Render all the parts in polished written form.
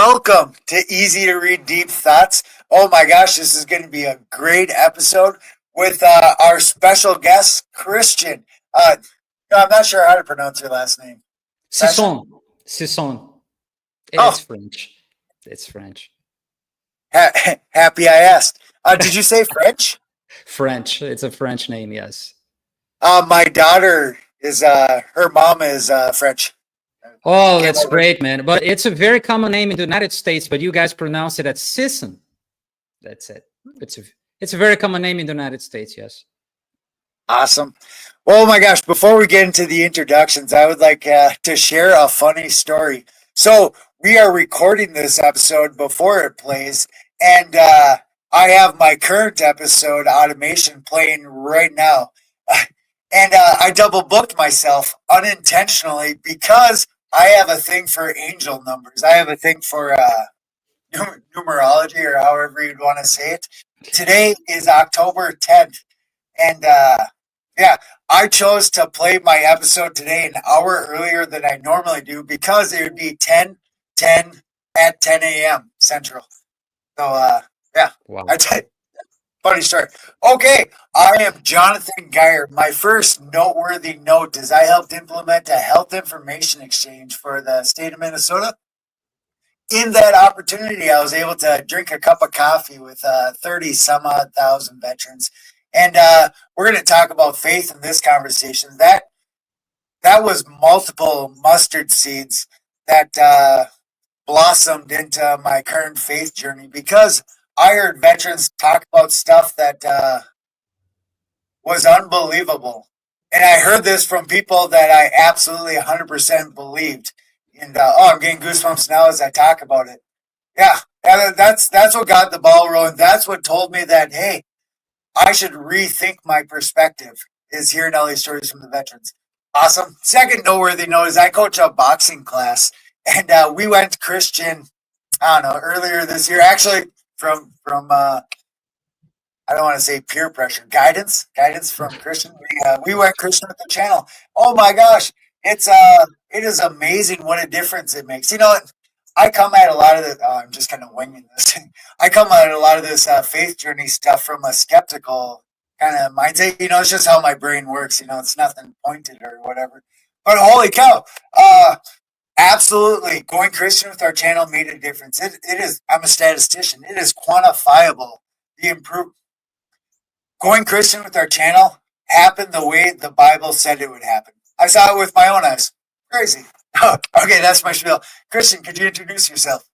Welcome to Easy to Read Deep Thoughts. Oh my gosh, this is going to be a great episode with our special guest, Christian. No, I'm not sure how to pronounce your last name. Session? Sisson. Sisson. It's Oh, French. It's French. happy I asked. Did you say French? French. It's a French name, yes. My daughter is, her mom is French. Oh, Came that's over. great, man. But it's a very common name in the United States, but you guys pronounce it as Sisson. That's it. It's a it's a very common name in the United States, yes. Awesome. Well, oh my gosh, before we get into the introductions, I would like to share a funny story. So, we are recording this episode before it plays, and I have my current episode automation playing right now. And I double booked myself unintentionally because I have a thing for angel numbers. I have a thing for numerology, or however you'd want to say it. Today is October 10th. And yeah, I chose to play my episode today an hour earlier than I normally do because it would be 10 at 10 a.m. Central. So yeah, I Wow. tell you, funny story. Okay, I am Jonathan Geyer. My first noteworthy note is I helped implement a health information exchange for the state of Minnesota. In that opportunity, I was able to drink a cup of coffee with 30 some odd thousand veterans. And we're going to talk about faith in this conversation. That was multiple mustard seeds that blossomed into my current faith journey because I heard veterans talk about stuff that was unbelievable. And I heard this from people that I absolutely 100% believed. And oh, I'm getting goosebumps now as I talk about it. Yeah, that's what got the ball rolling. That's what told me that, hey, I should rethink my perspective, is hearing all these stories from the veterans. Awesome. Second noteworthy note is I coach a boxing class, and we went Christian, I don't know, earlier this year, actually from I don't want to say peer pressure, guidance from Christian. We went Christian with the channel. Oh my gosh, it is amazing what a difference it makes. You know, I come at a lot of the. I'm just kind of winging this. I come at a lot of this faith journey stuff from a skeptical kind of mindset. You know, it's just how my brain works. You know, it's nothing pointed or whatever. But holy cow, absolutely, going Christian with our channel made a difference. It is. I'm a statistician. It is quantifiable. The improve Going Christian with our channel happened the way the Bible said it would happen. I saw it with my own eyes. Crazy. Okay, that's my spiel. Christian, could you introduce yourself?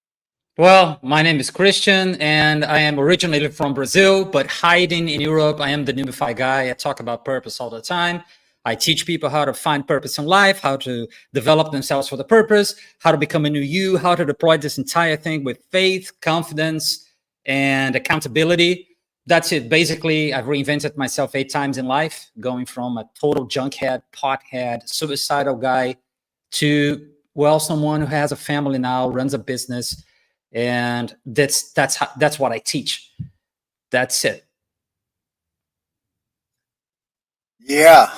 Well, my name is Christian, and I am originally from Brazil, but hiding in Europe. I am the Numify guy. I talk about purpose all the time. I teach people how to find purpose in life, how to develop themselves for the purpose, how to become a new you, how to deploy this entire thing with faith, confidence, and accountability. That's it. Basically, I've reinvented myself 8 times in life, going from a total junkhead, pothead, suicidal guy to, well, someone who has a family now, runs a business, and that's what I teach. That's it. Yeah.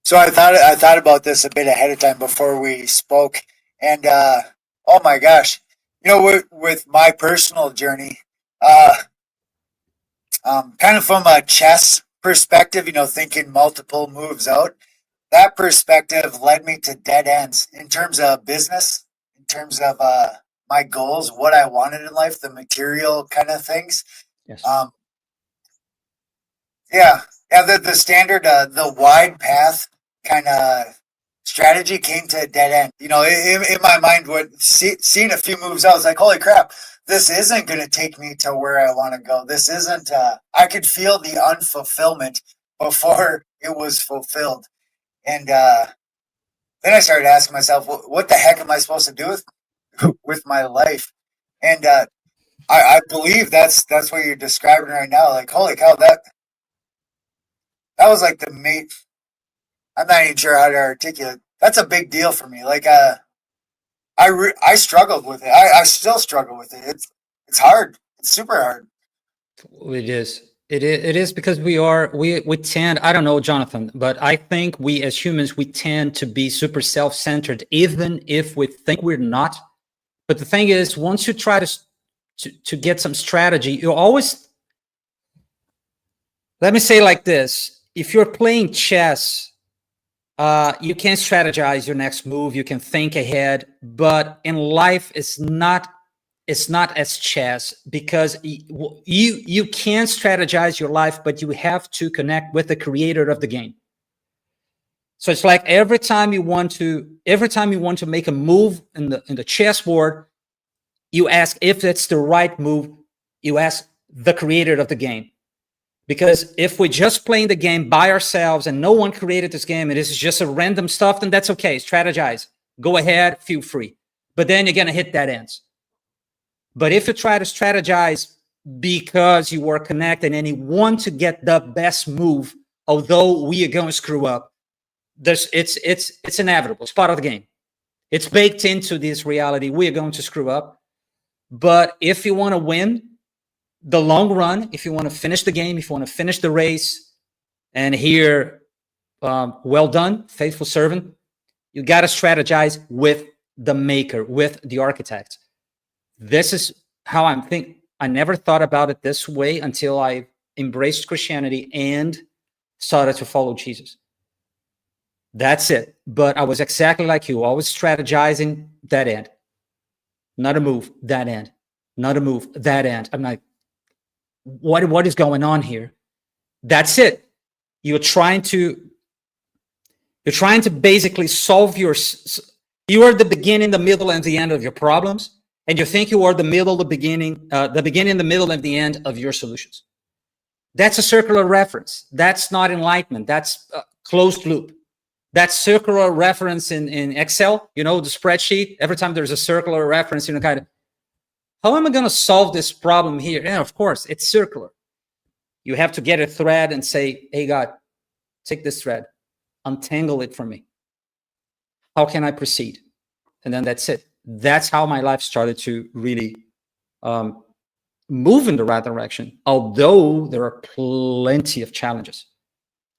So I thought about this a bit ahead of time before we spoke, and oh my gosh, you know, with my personal journey, uh, kind of from a chess perspective, you know, thinking multiple moves out, that perspective led me to dead ends in terms of business, in terms of my goals, what I wanted in life, the material kind of things. Yes. Um, yeah, yeah, the standard, the wide path kind of strategy came to a dead end. You know, in my mind, seeing a few moves, I was like, holy crap, this isn't going to take me to where I want to go. This isn't, I could feel the unfulfillment before it was fulfilled. And then I started asking myself, what the heck am I supposed to do with my life? And I believe that's what you're describing right now. Like, holy cow, that was like the mate. I'm not even sure how to articulate. That's a big deal for me. Like, I struggled with it. I still struggle with it. It's hard. It's super hard. It is. It is because we tend, I don't know, Jonathan, but I think we as humans, we tend to be super self-centered, even if we think we're not. But the thing is, once you try to get some strategy, you always, let me say like this: if you're playing chess, you can strategize your next move, you can think ahead, but in life, it's not as chess, because you can strategize your life, but you have to connect with the creator of the game. So it's like every time you want to make a move in the chessboard, you ask if it's the right move. You ask the creator of the game. Because if we're just playing the game by ourselves and no one created this game and this is just a random stuff, then that's okay. Strategize. Go ahead, feel free. But then you're going to hit dead ends. But if you try to strategize because you are connected and you want to get the best move, although we are going to screw up, it's inevitable. It's part of the game. It's baked into this reality. We are going to screw up. But if you want to win the long run, if you want to finish the game, if you want to finish the race, and here, well done, faithful servant, you got to strategize with the maker, with the architect. This is how I'm thinking. I never thought about it this way until I embraced Christianity and started to follow Jesus. That's it. But I was exactly like you, always strategizing that end. Not a move, that end. Not a move, that end. I'm like, what is going on here? That's it. You're trying to basically solve you are the beginning, the middle, and the end of your problems, and you think you are the middle, the beginning, the middle, and the end of your solutions. That's a circular reference. That's not enlightenment. That's a closed loop. That circular reference in Excel, the spreadsheet, every time there's a circular reference, kind of, how am I going to solve this problem here? Yeah, of course, it's circular. You have to get a thread and say, hey, God, take this thread, untangle it for me. How can I proceed? And then that's it. That's how my life started to really move in the right direction, although there are plenty of challenges.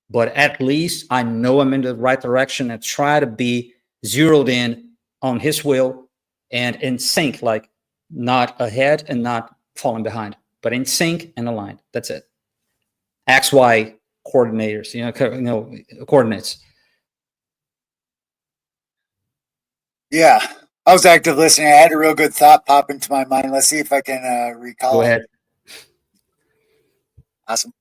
But at least I know I'm in the right direction and try to be zeroed in on his will and in sync, like not ahead and not falling behind, but in sync and aligned. That's it. XY coordinators, coordinates. Yeah, I was active listening. I had a real good thought pop into my mind. Let's see if I can recall. Go ahead. Awesome.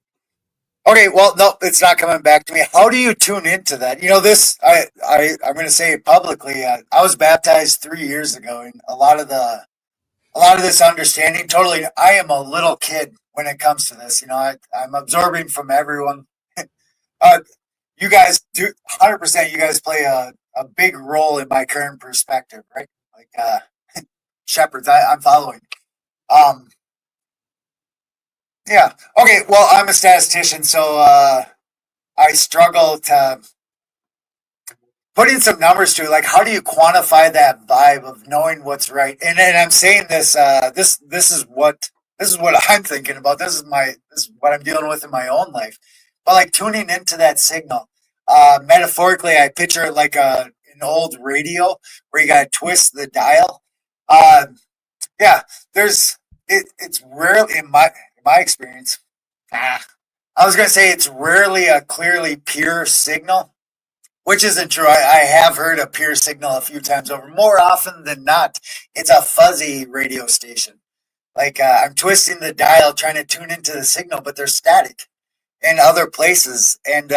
Okay, well, no, it's not coming back to me. How do you tune into that? This I'm going to say it publicly. I was baptized 3 years ago, and a lot of this understanding. Totally, I am a little kid when it comes to this. I'm absorbing from everyone. You guys do 100%. You guys play a big role in my current perspective, right? Like shepherds, I'm following. Yeah. Okay. Well, I'm a statistician, so I struggle to put in some numbers to it. Like, how do you quantify that vibe of knowing what's right? And I'm saying this. This is what I'm thinking about. This is what I'm dealing with in my own life. But like tuning into that signal. Metaphorically, I picture it like an old radio where you got to twist the dial. Yeah. It's rarely in my experience. I was going to say it's rarely a clearly pure signal, which isn't true. I have heard a pure signal a few times over. More often than not, it's a fuzzy radio station. Like I'm twisting the dial trying to tune into the signal, but they're static in other places. And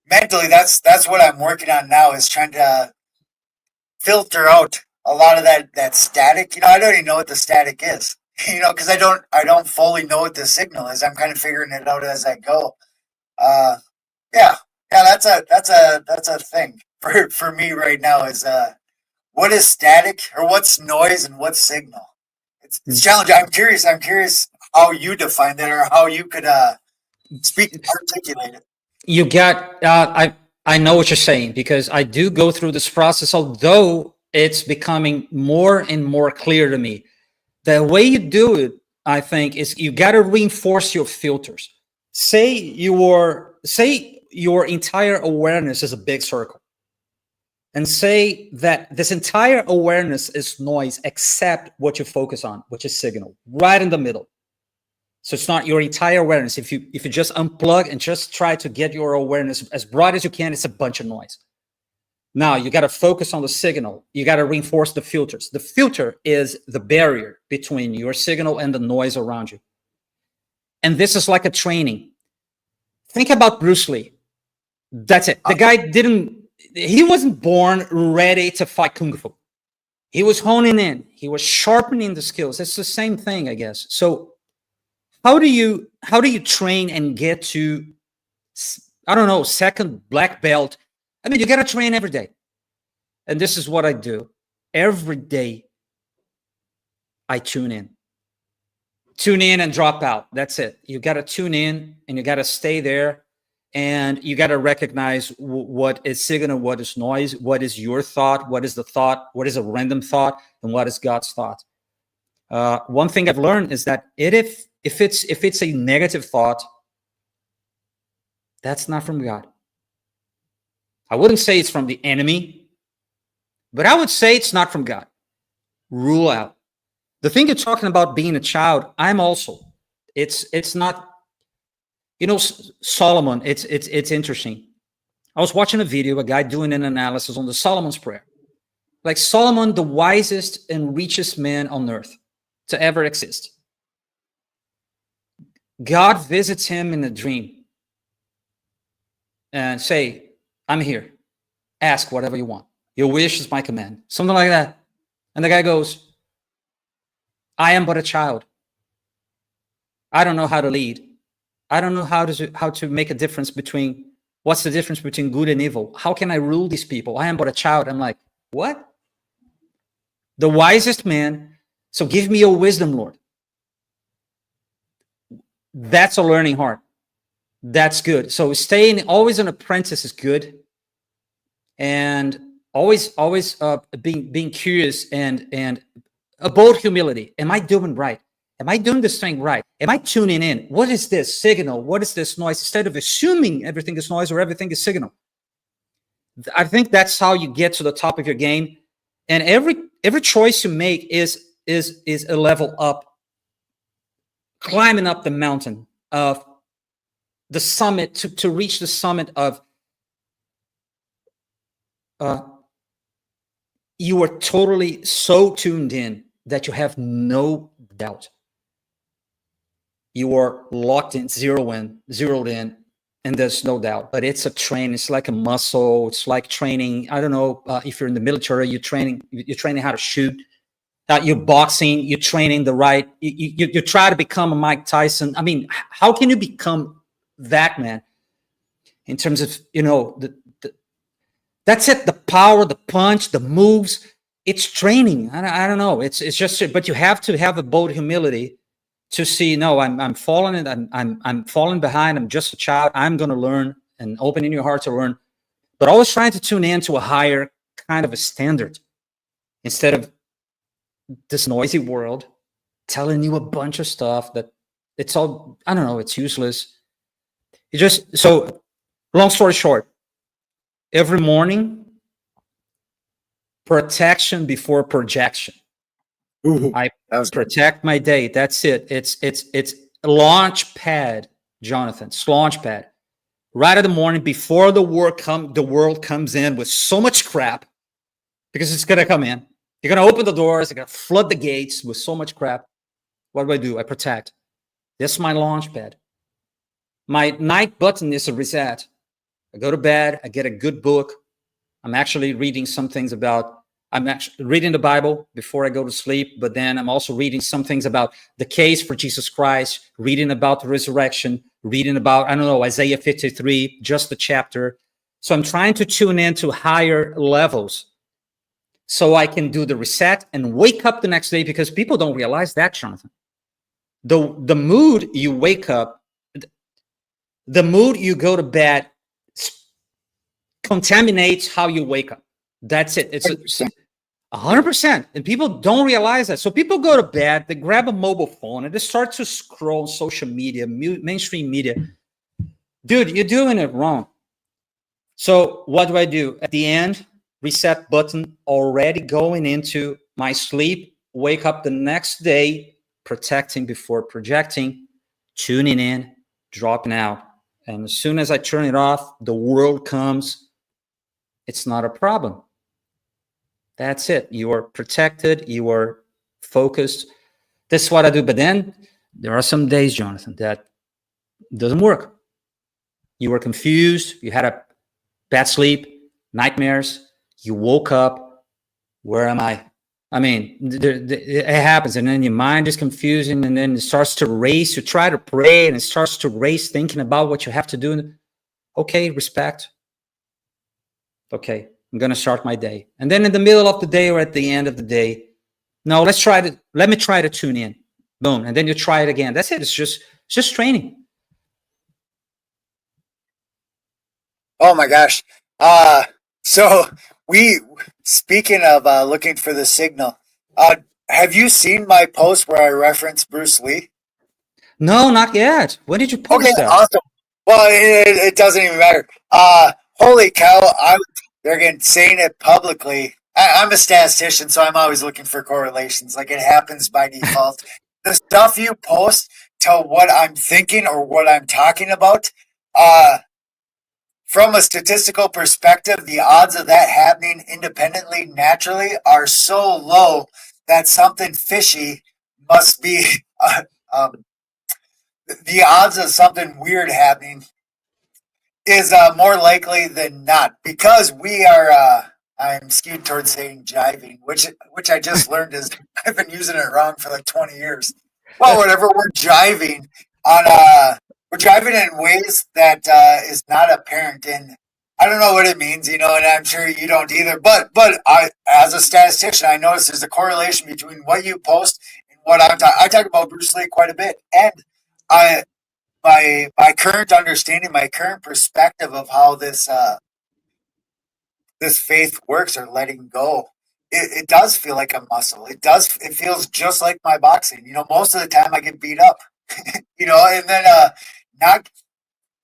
mentally, that's what I'm working on now, is trying to filter out a lot of that static. I don't even know what the static is. Because I don't fully know what the signal is. I'm kind of figuring it out as I go. Yeah, that's a thing for me right now. Is what is static, or what's noise, and what's signal? It's challenging. I'm curious how you define that, or how you could articulate it. You got. I know what you're saying, because I do go through this process, although it's becoming more and more clear to me. The way you do it, I think, is you got to reinforce your filters. Say your entire awareness is a big circle, and say that this entire awareness is noise except what you focus on, which is signal, right in the middle. So it's not your entire awareness. If you just unplug and just try to get your awareness as broad as you can, it's a bunch of noise. Now you got to focus on the signal. You got to reinforce the filters. The filter is the barrier between your signal and the noise around you. And this is like a training. Think about Bruce Lee. That's it. The guy he wasn't born ready to fight Kung Fu. He was honing in. He was sharpening the skills. It's the same thing, I guess. So how do you train and get to, I don't know, second black belt? I mean, you got to train every day. And this is what I do. Every day, I tune in. Tune in and drop out. That's it. You got to tune in and you got to stay there. And you got to recognize what is signal, what is noise, what is your thought, what is the thought, what is a random thought, and what is God's thought. One thing I've learned is that if it's a negative thought, that's not from God. I wouldn't say it's from the enemy, but I would say it's not from God. Rule out. The thing you're talking about being a child, I'm also. It's not. You know, Solomon, it's interesting. I was watching a video, a guy doing an analysis on the Solomon's prayer. Like Solomon, the wisest and richest man on earth to ever exist. God visits him in a dream and say, I'm here. Ask whatever you want. Your wish is my command. Something like that. And the guy goes, I am but a child. I don't know how to lead. I don't know how to make a difference between, what's the difference between good and evil? How can I rule these people? I am but a child. I'm like, what? The wisest man. So give me your wisdom, Lord. That's a learning heart. That's good. So staying always an apprentice is good. And always being curious and a bold humility. Am I doing right? Am I doing this thing right? Am I tuning in? What is this signal? What is this noise? Instead of assuming everything is noise or everything is signal. I think that's how you get to the top of your game. And every choice you make is a level up, climbing up the mountain of the summit to reach the summit of you are totally so tuned in that you have no doubt. You are locked in, zeroed in, and there's no doubt. But it's a train. It's like a muscle. It's like training. I don't know if you're in the military, you're training how to shoot. You're boxing. You're training the right. You try to become a Mike Tyson. I mean, how can you become that man? In terms of that's it. The power, the punch, the moves. It's training. I don't know. It's just. But you have to have a bold humility to see, no, I'm falling and I'm falling behind. I'm just a child. I'm going to learn, and opening your heart to learn, but always trying to tune in to a higher kind of a standard instead of this noisy world telling you a bunch of stuff that it's all, I don't know, it's useless. So long story short, every morning, protection before projection. I protect my day. That's it. It's a launch pad, Jonathan. It's launch pad. Right in the morning before the world comes in with so much crap, because it's gonna come in. You're gonna open the doors. You're gonna flood the gates with so much crap. What do? I protect. This is my launch pad. My night button is a reset. I go to bed. I get a good book. I'm actually reading some things about. I'm actually reading the Bible before I go to sleep, but then I'm also reading some things about the case for Jesus Christ, reading about the resurrection, reading about, I don't know, Isaiah 53, just the chapter. So I'm trying to tune in to higher levels so I can do the reset and wake up the next day, because people don't realize that, Jonathan. The mood you wake up, the mood you go to bed contaminates how you wake up. That's it. It's 100%. And people don't realize that. So people go to bed, they grab a mobile phone, and they start to scroll social media, mainstream media. Dude, you're doing it wrong. So what do? At the end, reset button already going into my sleep, wake up the next day, protecting before projecting, tuning in, dropping out. And as soon as I turn it off, the world comes. It's not a problem. That's it. You are protected. You are focused. This is what I do. But then there are some days, Jonathan, that doesn't work. You were confused. You had a bad sleep, nightmares. You woke up. Where am I? I mean, it happens, and then your mind is confusing, and then it starts to race. You try to pray, and it starts to race, thinking about what you have to do. Okay, respect. Okay, I'm gonna start my day, and then in the middle of the day or at the end of the day, no, let me try to tune in. Boom, and then you try it again. That's it. It's just training. Oh my gosh. So we speaking of looking for the signal. Uh, have you seen my post where I reference Bruce Lee? No, not yet. When did you Okay, post that? awesome. Well, it doesn't even matter. Holy cow! They're again saying it publicly. I'm a statistician, so I'm always looking for correlations. Like it happens by default. The stuff you post to what I'm thinking or what I'm talking about. Uh, from a statistical perspective, the odds of that happening independently, naturally, are so low that something fishy must be. Um, the odds of something weird happening is more likely than not because we are. I'm skewed towards saying jiving, which I just learned is I've been using it wrong for like 20 years. Well, whatever. We're jiving on. We're driving in ways that is not apparent, and I don't know what it means, and I'm sure you don't either. But I, as a statistician, I notice there's a correlation between what you post and what I'm talking. I talk about Bruce Lee quite a bit, and I my current understanding, my current perspective of how this faith works or letting go, it does feel like a muscle. It feels just like my boxing. Most of the time I get beat up, and then not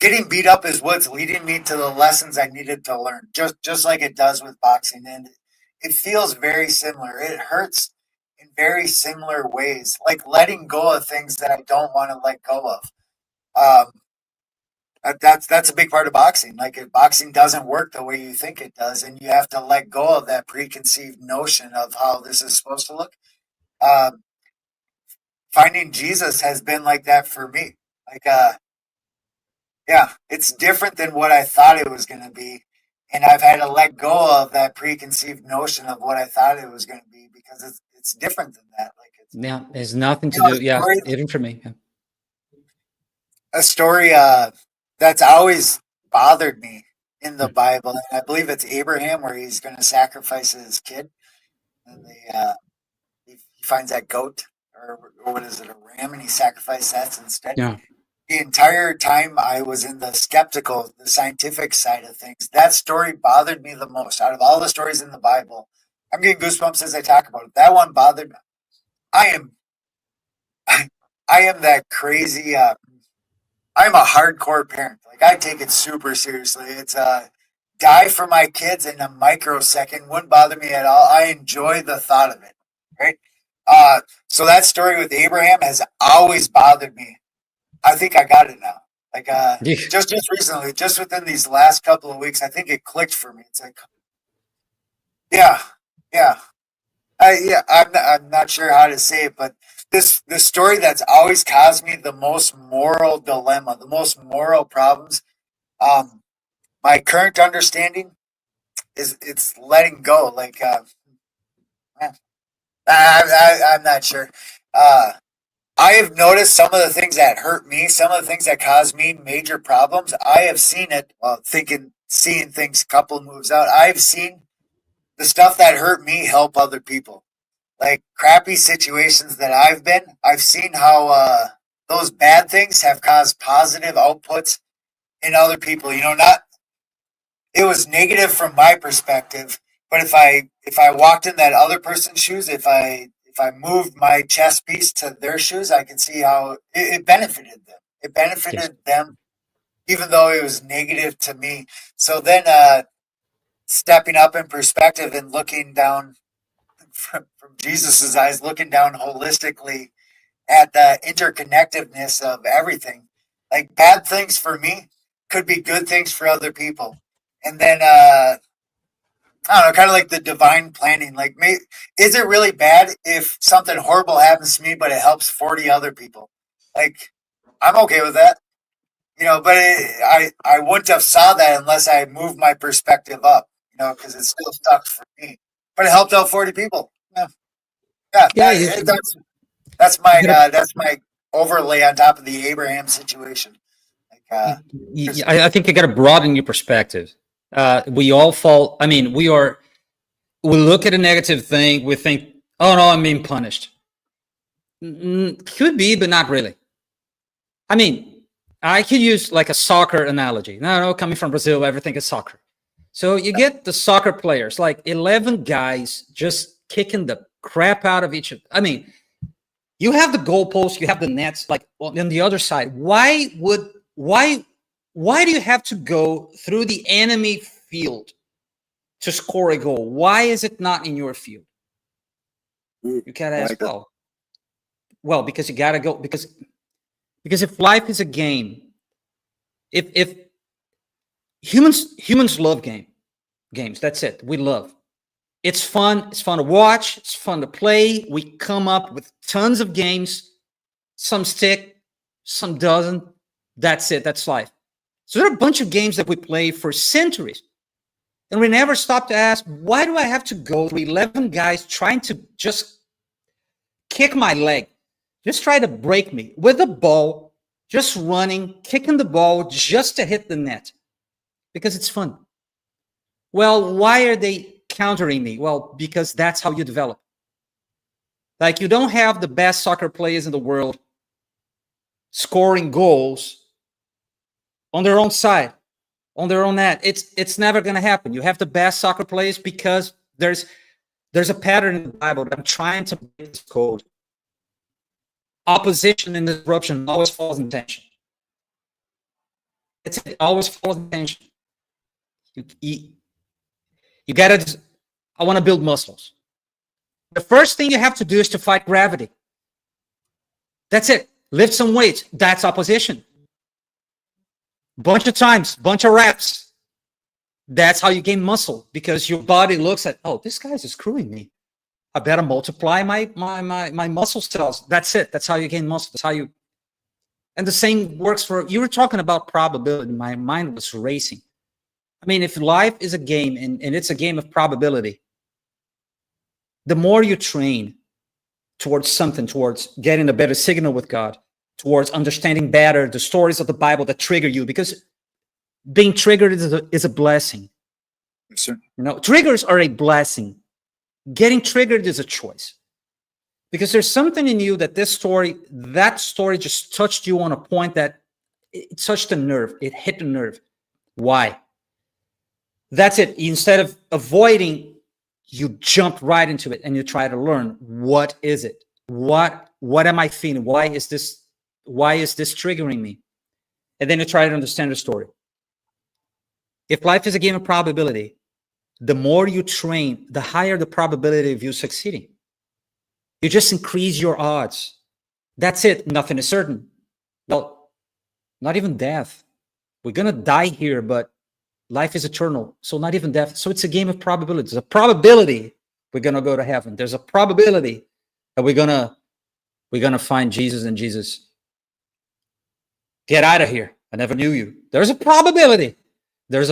getting beat up is what's leading me to the lessons I needed to learn. Just like it does with boxing, and it feels very similar. It hurts in very similar ways, like letting go of things that I don't want to let go of. Um, that's a big part of boxing. Like if boxing doesn't work the way you think it does, and you have to let go of that preconceived notion of how this is supposed to look. Um, Finding Jesus has been like that for me. Like, yeah, it's different than what I thought it was going to be, and I've had to let go of that preconceived notion of what I thought it was going to be because it's different than that. Like it's Yeah, it's nothing to you know, do. a Yeah, story, even for me. Yeah. a story that's always bothered me in the Bible. And I believe it's Abraham where he's going to sacrifice his kid, and he finds that goat or what is it, a ram, and he sacrificed that instead. Yeah. The entire time I was in the skeptical, the scientific side of things, that story bothered me the most out of all the stories in the Bible. I'm getting goosebumps as I talk about it. That one bothered me. I am, I am that crazy. I'm a hardcore parent. Like I take it super seriously. It's die for my kids in a microsecond wouldn't bother me at all. I enjoy the thought of it. Right. So that story with Abraham has always bothered me. I think I got it now. Like just recently, just within these last couple of weeks, I think it clicked for me. It's like, yeah, yeah, yeah. I'm not sure how to say it, but this story that's always caused me the most moral dilemma, the most moral problems. Um, my current understanding is it's letting go. Like, I'm not sure. Uh, I have noticed some of the things that hurt me, some of the things that cause me major problems. I have seen it, seeing things a couple of moves out. I've seen the stuff that hurt me help other people. Like crappy situations that I've been, I've seen how those bad things have caused positive outputs in other people. Not it was negative from my perspective, but if I walked in that other person's shoes, if I moved my chess piece to their shoes, I can see how it benefited them. It Yes. benefited them, even though it was negative to me. So then, stepping up in perspective and looking down from Jesus's eyes, looking down holistically at the interconnectedness of everything. Like bad things for me could be good things for other people. And then I don't know, kind of like the divine planning. Like, is it really bad if something horrible happens to me, but it helps 40 other people? Like, I'm okay with that, But I wouldn't have saw that unless I moved my perspective up, because it's still stuck for me. But it helped out 40 people. Yeah, yeah. Yeah, That's my overlay on top of the Abraham situation. Like, I think you got to broaden your perspective. We all fall. I mean, we look at a negative thing. We think, oh no, I'm being punished. Could be, but not really. I mean, I could use like a soccer analogy. No, coming from Brazil, everything is soccer. So you get the soccer players, like 11 guys just kicking the crap out of each other. I mean, you have the goalposts, you have the nets, like on the other side. Why do you have to go through the enemy field to score a goal? Why is it not in your field? You gotta ask, well, because you gotta go, because if life is a game, if humans love games, that's it. We love. It's fun. It's fun to watch. It's fun to play. We come up with tons of games. Some stick, some doesn't. That's it. That's life. So there are a bunch of games that we play for centuries. And we never stop to ask, why do I have to go through 11 guys trying to just kick my leg? Just try to break me with the ball, just running, kicking the ball just to hit the net. Because it's fun. Well, why are they countering me? Well, because that's how you develop. Like, you don't have the best soccer players in the world scoring goals on their own side, on their own net. It's never going to happen. You have the best soccer players because there's a pattern in the Bible that I'm trying to break this code. Opposition and disruption always falls in tension. It always falls in tension. You gotta, I want to build muscles. The first thing you have to do is to fight gravity. That's it. Lift some weights. That's opposition. Bunch of times, bunch of reps. That's how you gain muscle, because your body looks at, oh, this guy's screwing me. I better multiply my muscle cells. That's it. That's how you gain muscle. That's how you. And the same works for, you were talking about probability. My mind was racing. I mean, if life is a game and it's a game of probability, the more you train towards something, towards getting a better signal with God, towards understanding better the stories of the Bible that trigger you, because being triggered is a blessing. Yes, sir. Triggers are a blessing. Getting triggered is a choice. Because there's something in you that that story just touched you on a point that it touched a nerve. It hit the nerve. Why? That's it. Instead of avoiding, you jump right into it and you try to learn, what is it? What am I feeling? Why is this triggering me? And then you try to understand the story. If life is a game of probability, the more you train, the higher the probability of you succeeding. You just increase your odds. That's it. Nothing is certain. Well, not even death. We're going to die here, but life is eternal. So not even death. So it's a game of probability. There's a probability we're going to go to heaven. There's a probability that we're going to find Jesus, and Jesus, get out of here. I never knew you. There's a probability. But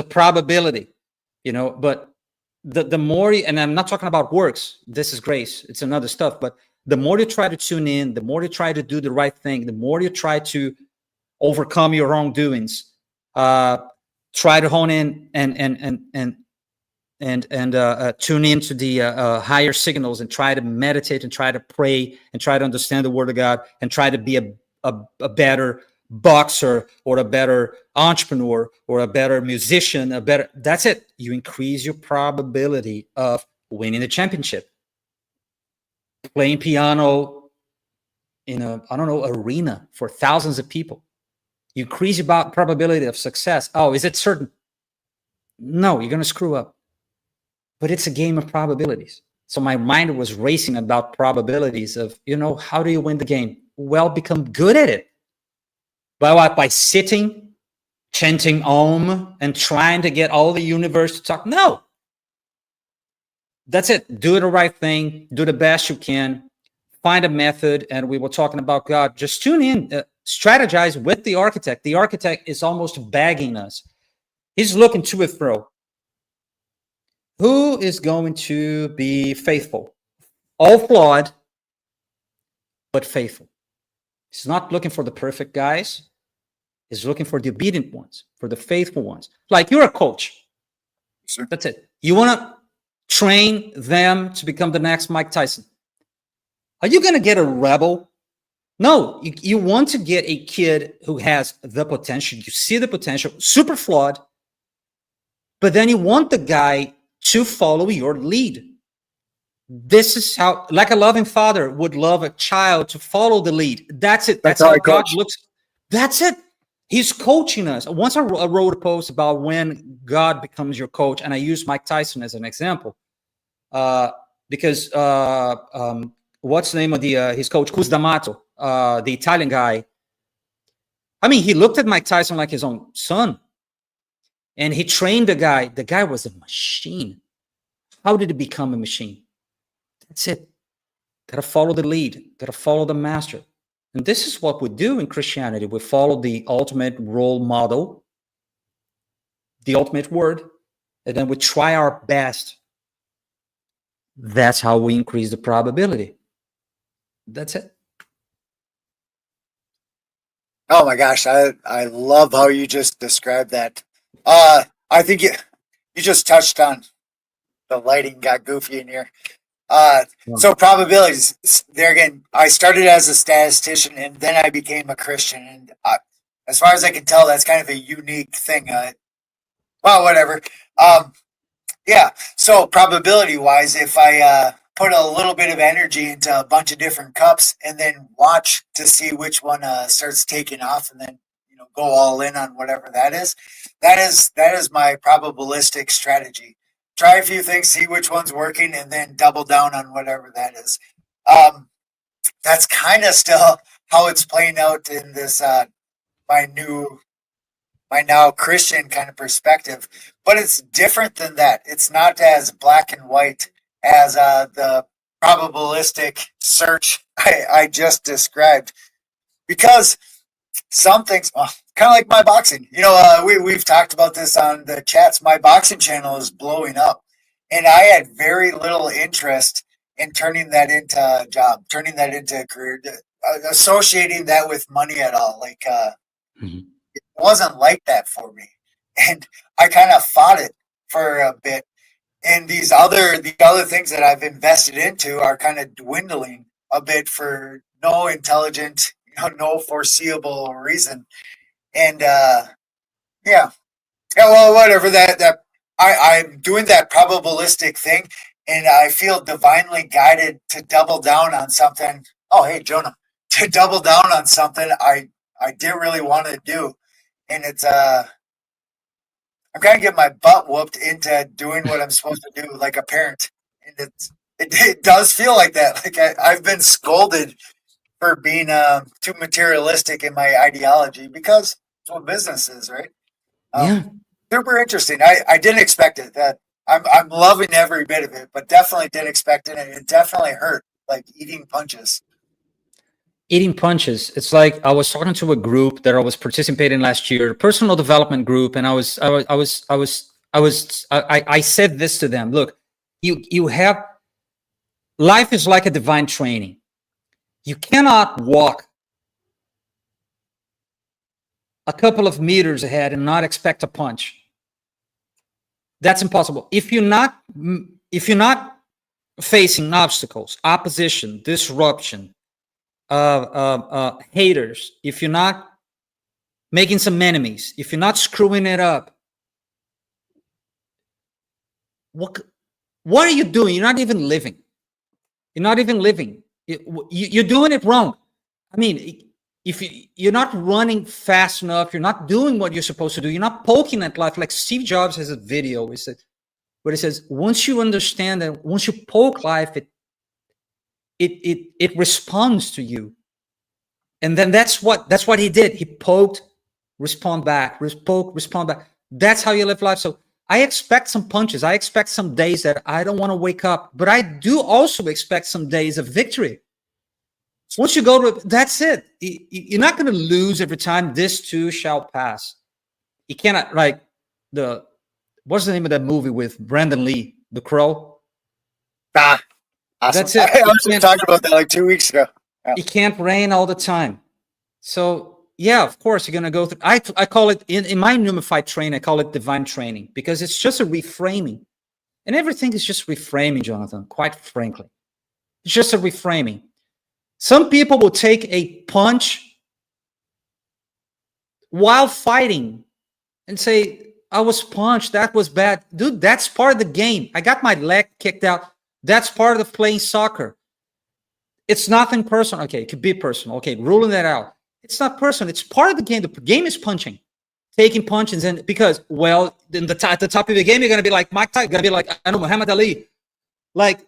the more, and I'm not talking about works. This is grace. It's another stuff. But the more you try to tune in, the more you try to do the right thing, the more you try to overcome your wrongdoings, try to hone in and tune into the higher signals, and try to meditate and try to pray and try to understand the Word of God, and try to be a better boxer or a better entrepreneur or a better musician, that's it. You increase your probability of winning the championship. Playing piano in arena for thousands of people. You increase your probability of success. Oh, is it certain? No, you're going to screw up. but it's a game of probabilities. So my mind was racing about probabilities of, how do you win the game? Well, become good at it. By what? By sitting, chanting Om, and trying to get all the universe to talk? No. That's it. Do the right thing. Do the best you can. Find a method. And we were talking about God. Just tune in. Strategize with the architect. The architect is almost begging us. He's looking to and fro. Who is going to be faithful? All flawed, but faithful. He's not looking for the perfect guys. He's looking for the obedient ones, for the faithful ones. Like you're a coach. Sure. That's it. You want to train them to become the next Mike Tyson. Are you going to get a rebel? No, you want to get a kid who has the potential. You see the potential, super flawed, but then you want the guy to follow your lead. This is how, like a loving father would love a child to follow the lead. That's it. That's how God looks. That's it. He's coaching us. Once I wrote a post about when God becomes your coach, and I used Mike Tyson as an example, because what's the name of his coach, Cus D'Amato, the Italian guy. I mean, he looked at Mike Tyson like his own son, and he trained the guy. The guy was a machine. How did he become a machine? That's it. Got to follow the lead. Got to follow the master. And this is what we do in Christianity. We follow the ultimate role model, the ultimate word, and then we try our best. That's how we increase the probability. That's it. Oh my gosh, I love how you just described that. I think you just touched on the lighting got goofy in here. So probabilities. There again, I started as a statistician and then I became a Christian. And as far as I can tell, that's kind of a unique thing. Well, whatever. Yeah. So probability wise, if I put a little bit of energy into a bunch of different cups and then watch to see which one starts taking off, and then go all in on whatever that is. That is my probabilistic strategy. Try a few things, see which one's working, and then double down on whatever that is. That's kind of still how it's playing out in this my now Christian kind of perspective, but it's different than that. It's not as black and white as the probabilistic search I just described, because some things, kind of like my boxing. We've talked about this on the chats. My boxing channel is blowing up, and I had very little interest in turning that into a job, turning that into a career, associating that with money at all. Like, it wasn't like that for me, and I kind of fought it for a bit. And the other things that I've invested into are kind of dwindling a bit for no intelligent, no foreseeable reason. And yeah, well, whatever. That I'm doing that probabilistic thing, and I feel divinely guided to double down on something. Oh, hey, Jonah, to double down on something I didn't really want to do, and it's I'm kind of getting my butt whooped into doing what I'm supposed to do, like a parent, and it does feel like that. Like I've been scolded for being too materialistic in my ideology, because it's what business is, right? Yeah. Super interesting. I didn't expect it. That I'm loving every bit of it, but definitely didn't expect it. And it definitely hurt, like eating punches. Eating punches. It's like I was talking to a group that I was participating last year, a personal development group, and I said this to them. Look, you have, life is like a divine training. You cannot walk a couple of meters ahead and not expect a punch. That's impossible. If you're not facing obstacles, opposition, disruption, haters, if you're not making some enemies, if you're not screwing it up, what are you doing? You're not even living. You're not even living. You're doing it wrong. I mean, if you're not running fast enough, you're not doing what you're supposed to do. You're not poking at life. Like Steve Jobs has a video. He said, But it says, once you understand that, once you poke life, it responds to you. And then that's what he did. He poked, respond back, poke, respond back. That's how you live life. So I expect some punches. I expect some days that I don't want to wake up, but I do also expect some days of victory. Once you go to, that's it. You're not going to lose every time. This too shall pass. You cannot, like, what's the name of that movie with Brandon Lee, The Crow? Ah, awesome. That's it. I was just talking about that like 2 weeks ago. Yeah. It can't rain all the time. So yeah, of course you're gonna go through. I call it in my Numified training, I call it divine training, because it's just a reframing. And everything is just reframing, Jonathan, quite frankly. It's just a reframing. Some people will take a punch while fighting and say, I was punched, that was bad. Dude, that's part of the game. I got my leg kicked out. That's part of playing soccer. It's nothing personal. Okay, it could be personal. Okay, ruling that out. It's not personal. It's part of the game. The game is punching, taking punches. And because, well, at the top of the game, you're going to be like Mike Tyson, going to be like, I don't know, Muhammad Ali. Like,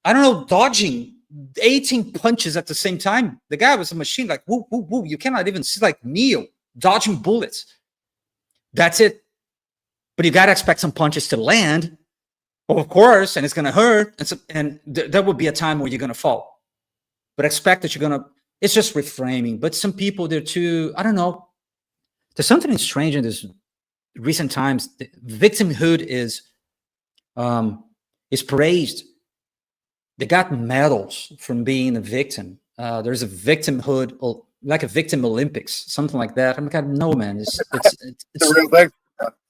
I don't know, dodging 18 punches at the same time. The guy was a machine, like, woo, woo, woo. You cannot even see, like, Neo dodging bullets. That's it. But you got to expect some punches to land, of course, and it's going to hurt. And there will be a time where you're going to fall. But expect that you're going to, it's just reframing. But some people, they're too, I don't know. There's something strange in this recent times. Victimhood is praised. They got medals from being a victim. There's a victimhood, like a victim Olympics, something like that. I'm like, no, man, it's The real thing.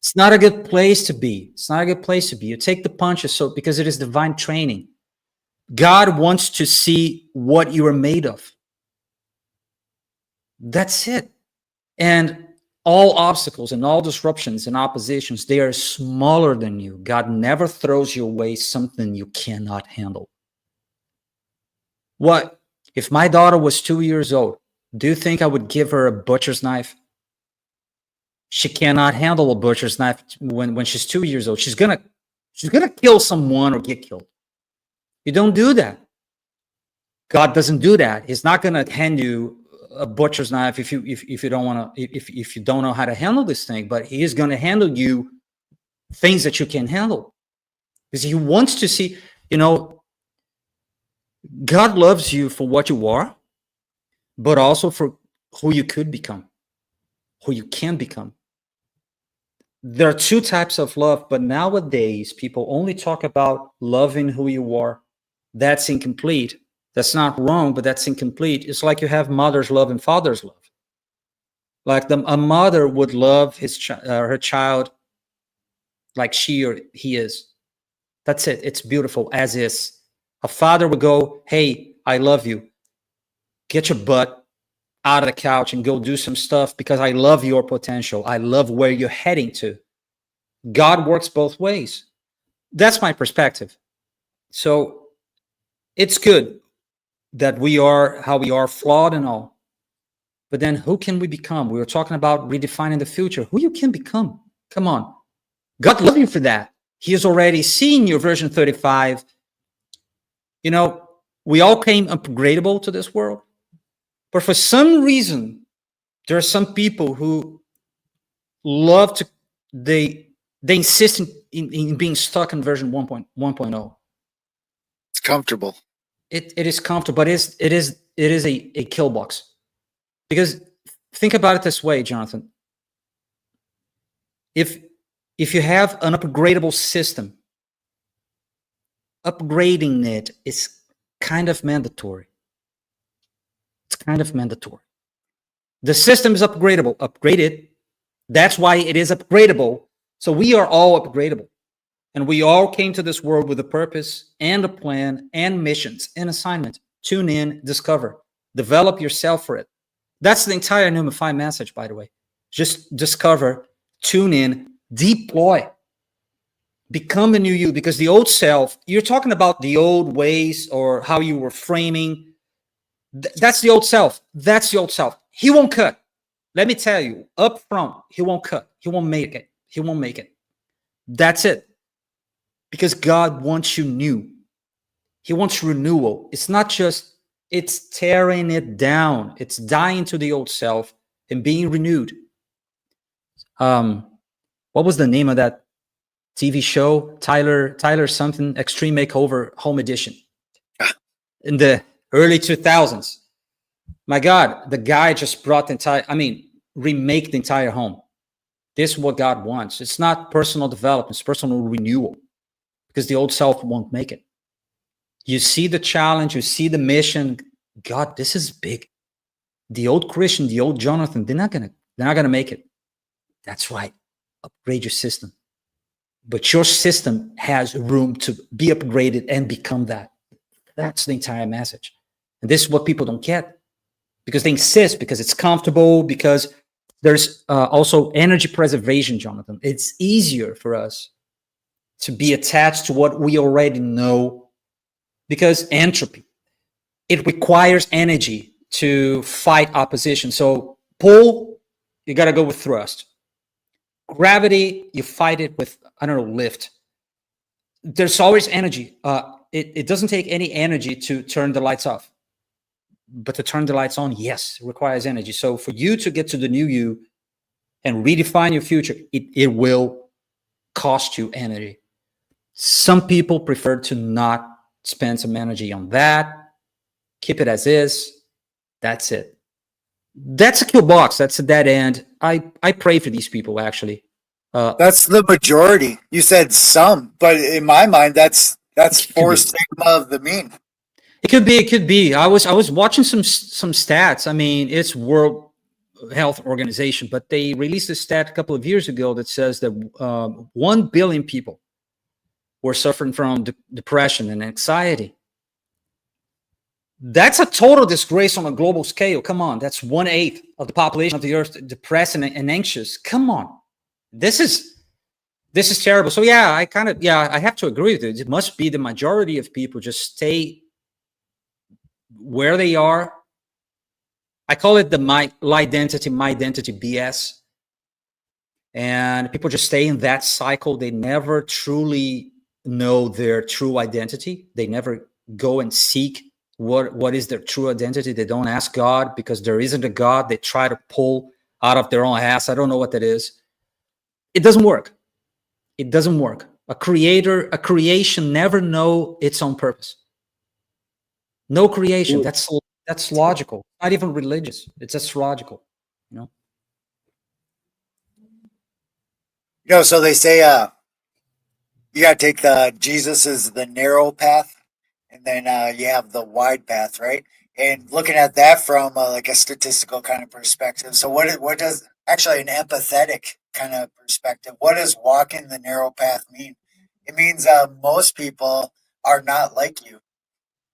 it's not a good place to be. It's not a good place to be. You take the punches, so because it is divine training. God wants to see what you are made of. That's it. And all obstacles and all disruptions and oppositions, they are smaller than you. God never throws your way something you cannot handle. What if my daughter was 2 years old? Do you think I would give her a butcher's knife? She cannot handle a butcher's knife when she's 2 years old. She's gonna kill someone or get killed. You don't do that. God doesn't do that. He's not going to hand you a butcher's knife if you don't want to, if you don't know how to handle this thing. But He is going to handle you things that you can handle, because He wants to see. God loves you for what you are, but also for who you could become, who you can become. There are two types of love, but nowadays people only talk about loving who you are. That's incomplete. That's not wrong, but that's incomplete. It's like you have mother's love and father's love. Like a mother would love her child like she or he is. That's it. It's beautiful as is. A father would go, hey, I love you. Get your butt out of the couch and go do some stuff because I love your potential. I love where you're heading to. God works both ways. That's my perspective. So it's good that we are how we are, flawed and all. But then who can we become? We were talking about redefining the future. Who you can become. Come on. God loves you for that. He has already seen your version 35. We all came upgradable to this world. But for some reason, there are some people who love to, they insist in being stuck in version 1.0. It's comfortable. It is comfortable, but it is a kill box. Because think about it this way, Jonathan. If you have an upgradable system, upgrading it is kind of mandatory. It's kind of mandatory. The system is upgradable. Upgrade it. That's why it is upgradable. So we are all upgradable. And we all came to this world with a purpose and a plan and missions and assignment. Tune in, discover, develop yourself for it. That's the entire Numify message, by the way. Just discover, tune in, deploy. Become the new you, because the old self, you're talking about the old ways or how you were framing. That's the old self. That's the old self. He won't cut. Let me tell you, up front, he won't cut. He won't make it. He won't make it. That's it. because God wants you new. He wants renewal. It's not just, it's tearing it down. It's dying to the old self and being renewed. What was the name of that TV show? Tyler something, Extreme Makeover Home Edition in the early 2000s. My God, the guy just brought the entire, remake the entire home. This is what God wants. It's not personal development, it's personal renewal, because the old self won't make it. You see the challenge, you see the mission. God, this is big. The old Christian, the old Jonathan, they're not gonna make it. That's right. Upgrade your system. But your system has room to be upgraded and become that. That's the entire message. And this is what people don't get, because they insist, because it's comfortable, because there's also energy preservation, Jonathan. It's easier for us to be attached to what we already know, because entropy, it requires energy to fight opposition. So pull, you got to go with thrust. Gravity, you fight it with, lift. There's always energy. It doesn't take any energy to turn the lights off. But to turn the lights on, yes, it requires energy. So for you to get to the new you and redefine your future, it will cost you energy. Some people prefer to not spend some energy on that. Keep it as is. That's it. That's a kill box. That's a dead end. I pray for these people, actually. That's the majority. You said some, but in my mind, that's four sigma of the mean. It could be. It could be. I was watching some stats. It's World Health Organization, but they released a stat a couple of years ago that says that 1 billion people were suffering from depression and anxiety. That's a total disgrace on a global scale. Come on, that's 1/8 of the population of the earth depressed and anxious. Come on, this is terrible. So yeah, I have to agree with it. It must be the majority of people just stay where they are. I call it the my identity BS. And people just stay in that cycle. They never truly know their true identity. They never go and seek what is their true identity. They don't ask God, because there isn't a God. They try to pull out of their own ass. I don't know what that is. It doesn't work. It doesn't work. A creation never know its own purpose. No creation. Ooh. That's logical. Not even religious. It's just logical. So they say you got to take Jesus is the narrow path, and then you have the wide path, right? And looking at that from like a statistical kind of perspective. So what does actually an empathetic kind of perspective? What does walking the narrow path mean? It means most people are not like you.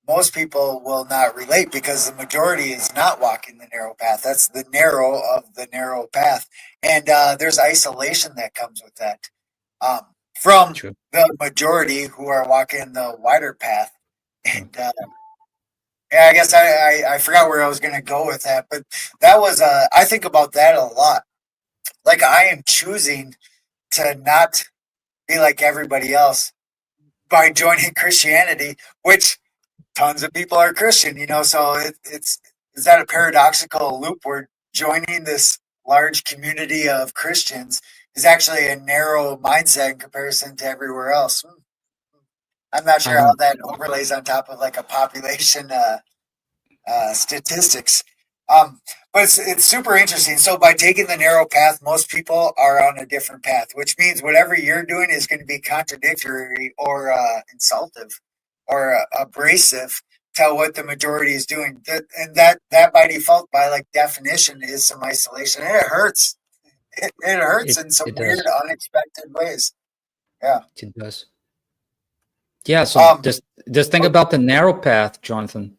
Most people will not relate, because the majority is not walking the narrow path. That's the narrow of the narrow path. And there's isolation that comes with that. From True. The majority who are walking the wider path. And I guess I forgot where I was going to go with that, but that was, I think about that a lot. Like, I am choosing to not be like everybody else by joining Christianity, which tons of people are Christian, so is that a paradoxical loop where joining this large community of Christians is actually a narrow mindset in comparison to everywhere else? I'm not sure how that overlays on top of like a population statistics. But it's super interesting. So by taking the narrow path, most people are on a different path, which means whatever you're doing is going to be contradictory or insultive or abrasive to what the majority is doing. And that by default, by like definition, is some isolation. And it hurts. It hurts in some weird, unexpected ways. Yeah. It does. Yeah, so just think about the narrow path, Jonathan.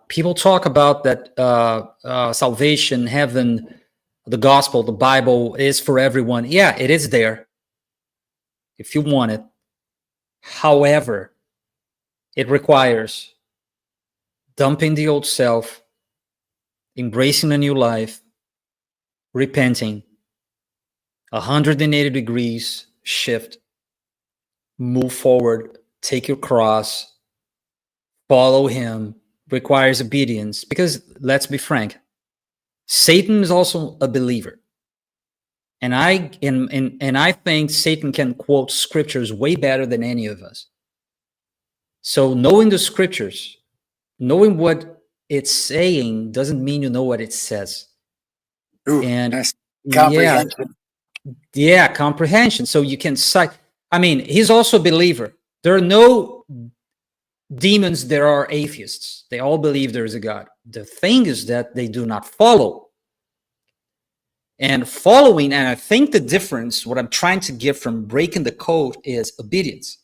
People talk about that salvation, heaven, the gospel, the Bible is for everyone. Yeah, it is there if you want it. However, it requires dumping the old self, embracing a new life, repenting, 180 degrees shift, move forward, take your cross, follow him, requires obedience. Because let's be frank, Satan is also a believer. And I think Satan can quote scriptures way better than any of us. So knowing the scriptures, knowing what it's saying doesn't mean you know what it says. Ooh, And nice. Comprehension. Yeah, comprehension. So you can cite. I mean, he's also a believer. There are no demons. There are atheists. They all believe there is a God. The thing is that they do not follow. And following, and I think the difference, what I'm trying to get from breaking the code is obedience.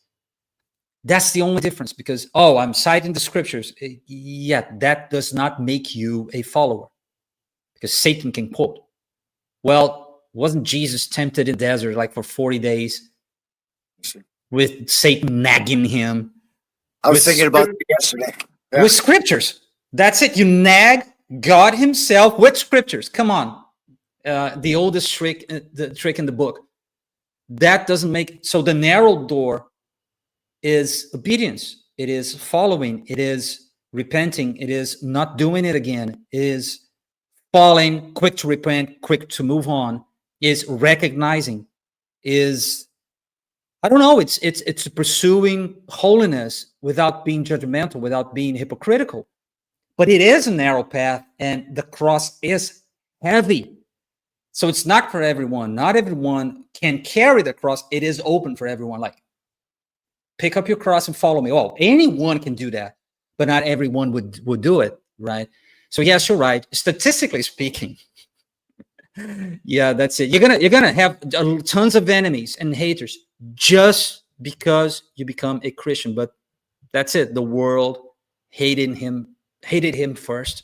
That's the only difference, because, oh, I'm citing the scriptures. Yeah, that does not make you a follower, because Satan can quote. Well, wasn't Jesus tempted in the desert like for 40 days with Satan nagging him? I was thinking about it yesterday. Yeah. With scriptures. That's it. You nag God himself with scriptures. Come on. The oldest trick in the book. That doesn't make, so the narrow door is obedience. It is following. It is repenting. It is not doing it again. It is falling, quick to repent, quick to move on. Is recognizing. Is, I don't know. It's pursuing holiness without being judgmental, without being hypocritical. But it is a narrow path, and the cross is heavy. So it's not for everyone. Not everyone can carry the cross. It is open for everyone. Like, pick up your cross and follow me. Oh, anyone can do that, but not everyone would do it, right? So yes, you're right. Statistically speaking, yeah, that's it. You're gonna have tons of enemies and haters just because you become a Christian. But that's it. The world hated him first,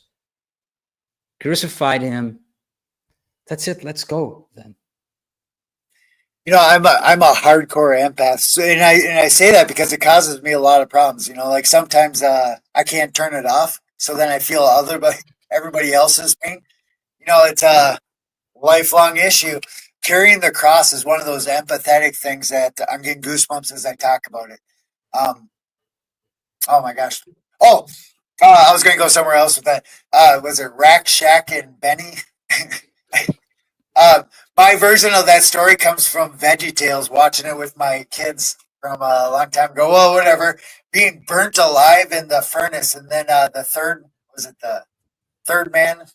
crucified him. That's it. Let's go then. You know, I'm a hardcore empath, so, and I say that because it causes me a lot of problems. You know, like sometimes I can't turn it off, so then I feel everybody else's pain. You know, it's a lifelong issue. Carrying the cross is one of those empathetic things that I'm getting goosebumps as I talk about it. Oh my gosh. Oh, I was going to go somewhere else with that. Was it Rack, Shack, and Benny? My version of that story comes from VeggieTales, watching it with my kids from a long time ago. Well, whatever. Being burnt alive in the furnace, and then the third man?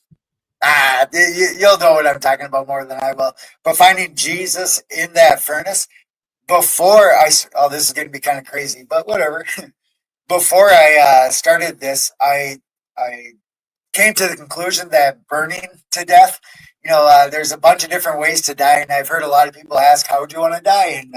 You'll know what I'm talking about more than I will. But finding Jesus in that furnace before this is going to be kind of crazy, but whatever. Before I started this, I came to the conclusion that burning to death, you know, there's a bunch of different ways to die, and I've heard a lot of people ask, "How would you want to die?" And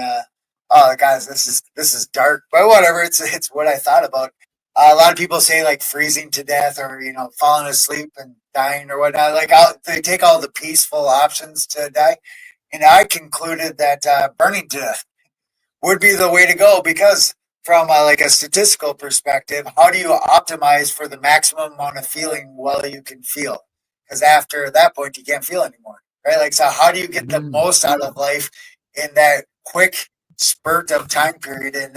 oh, guys, this is dark, but whatever. It's what I thought about. A lot of people say like freezing to death, or you know, falling asleep and dying or whatnot. Like they take all the peaceful options to die, and I concluded that burning to death would be the way to go, because from like a statistical perspective, how do you optimize for the maximum amount of feeling while you can feel? Because after that point, you can't feel anymore, right? Like, so how do you get the most out of life in that quick spurt of time period? And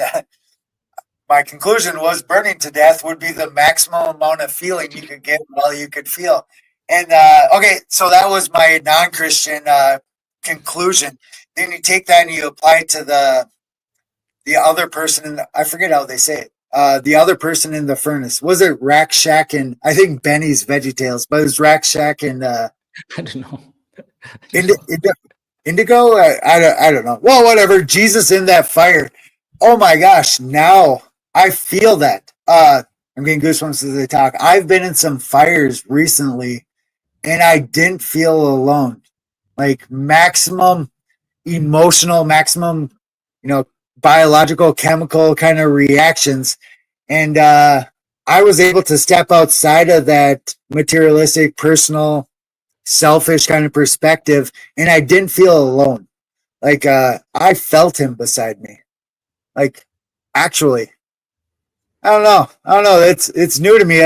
my conclusion was burning to death would be the maximum amount of feeling you could get while you could feel. And okay, so that was my non-Christian conclusion. Then you take that and you apply it to the other person I forget how they say it. The other person in the furnace. Was it Rack Shack and I think Benny's VeggieTales, but it was Rack Shack and I don't know. Indigo? I don't know. Well, whatever. Jesus in that fire. Oh my gosh, now I feel that. I'm getting goosebumps as I talk. I've been in some fires recently and I didn't feel alone. Like maximum emotional, maximum, you know, biological, chemical kind of reactions. And I was able to step outside of that materialistic, personal, selfish kind of perspective, and I didn't feel alone. Like I felt him beside me. Like actually, I don't know. It's new to me.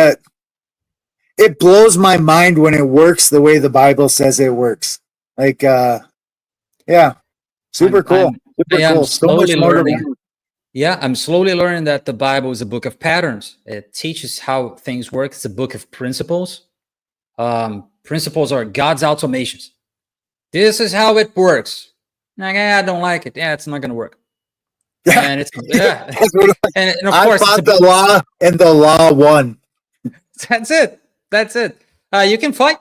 It blows my mind when it works the way the Bible says it works. Like yeah, super cool. Super cool. So much more learning. Yeah, I'm slowly learning that the Bible is a book of patterns. It teaches how things work. It's a book of principles. Principles are God's automations. This is how it works. Like, I don't like it. Yeah, it's not going to work. Yeah, And it's yeah, that's what and of I course it's fought a, the law, and the law won. that's it. That's it. You can fight.